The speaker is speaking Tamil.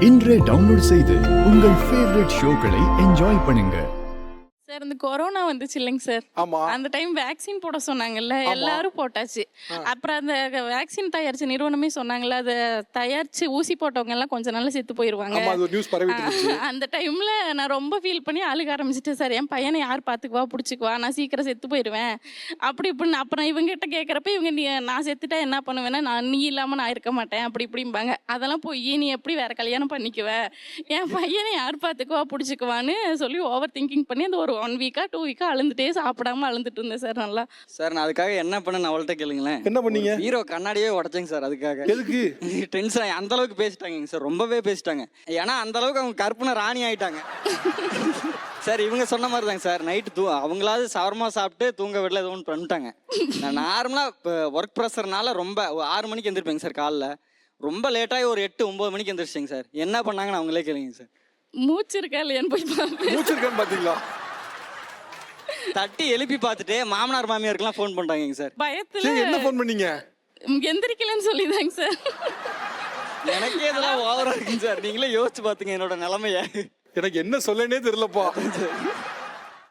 இன்றே டவுன்லோட் செய்து உங்கள் ஃபேவரட் ஷோக்களை என்ஜாய் பண்ணுங்க. சார் இந்த கொரோனா வந்துச்சு இல்லைங்க சார். ஆமா. அந்த டைம் வேக்சின் போட சொன்னாங்கல்ல, எல்லாரும் போட்டாச்சு. அப்புறம் அந்த வேக்சின் தயாரிச்ச நிறுவனமே சொன்னாங்கல்ல, அதை தயாரிச்சு ஊசி போட்டவங்க எல்லாம் கொஞ்ச நாள்ல செத்து போயிருவாங்க. ஆமா, அது ஒரு நியூஸ் பரவிட்டு இருந்துச்சு. அந்த டைம்ல நான் ரொம்ப ஃபீல் பண்ணி அழுக ஆரம்பிச்சிட்டேன் சார். என் பையனை யார் பார்த்துக்குவா, பிடிச்சிக்குவா, நான் சீக்கிரம் செத்து போயிடுவேன் அப்படி இப்படின்னு. அப்புறம் இவங்ககிட்ட கேட்குறப்ப இவங்க நான் செத்துட்டா என்ன பண்ணுவேன்னா, நீ இல்லாமல் நான் இருக்க மாட்டேன் அப்படி இப்படிம்பாங்க. அதெல்லாம் போய் நீ எப்படி வேற கல்யாணம் பண்ணிக்குவ, என் பையனை யார் பார்த்துக்குவா பிடிச்சிக்குவான்னு சொல்லி ஓவர் திங்கிங் பண்ணி அந்த ஒரு 1 வீக்கா 2 வீக்கா அழுந்துட்டே சாப்பிடாம அழுந்துட்டு இருந்தேன் சார். நல்லா சார் நான் அதுக்காக என்ன பண்ண அவள்கிட்ட கேளுங்களேன். என்ன பண்ணீங்க? ஹீரோ கண்ணாடியே உடைச்சேங்க சார். அதுக்காக எதுக்கு டென்ஷன் அந்த அளவுக்கு பேசிட்டாங்க சார், ரொம்பவே பேசிட்டாங்க. ஏன்னா அந்த அளவுக்கு அவங்க கற்பனை ராணி ஆயிட்டாங்க சார். இவங்க சொன்ன மாதிரி தாங்க சார், நைட்டு அவங்களாவது சவரமா சாப்பிட்டு தூங்க விடல ஏதோ ஒன்று பண்ணிட்டாங்க. நான் நார்மலாக இப்போ ஒர்க் ப்ரெஷர்னால ரொம்ப 6 மணிக்கு எந்திருப்பேங்க சார். காலைல ரொம்ப லேட்டாகி ஒரு 8-9 மணிக்கு எந்திரிச்சிங்க சார். என்ன பண்ணாங்கன்னு அவங்களே கேளுங்க சார். மூச்சு இருக்கா இல்லையான்னு போய் மூச்சு இருக்கான்னு பாத்தீங்களா? தட்டி எழுப்பி பார்த்துட்டு மாமனார் மாமியாருக்குலாம் ஃபோன் பண்ணிட்டாங்க சார். பயத்துல என்ன ஃபோன் பண்ணீங்க? எந்திரிக்கலன்னு சொல்லிதாங்க சார். எனக்கே இதெல்லாம் ஓவரா இருக்குங்க சார். நீங்களே யோசிச்சு பாத்துங்க என்னோட நிலைமைய. எனக்கு என்ன சொல்லனே தெரியலப்பா.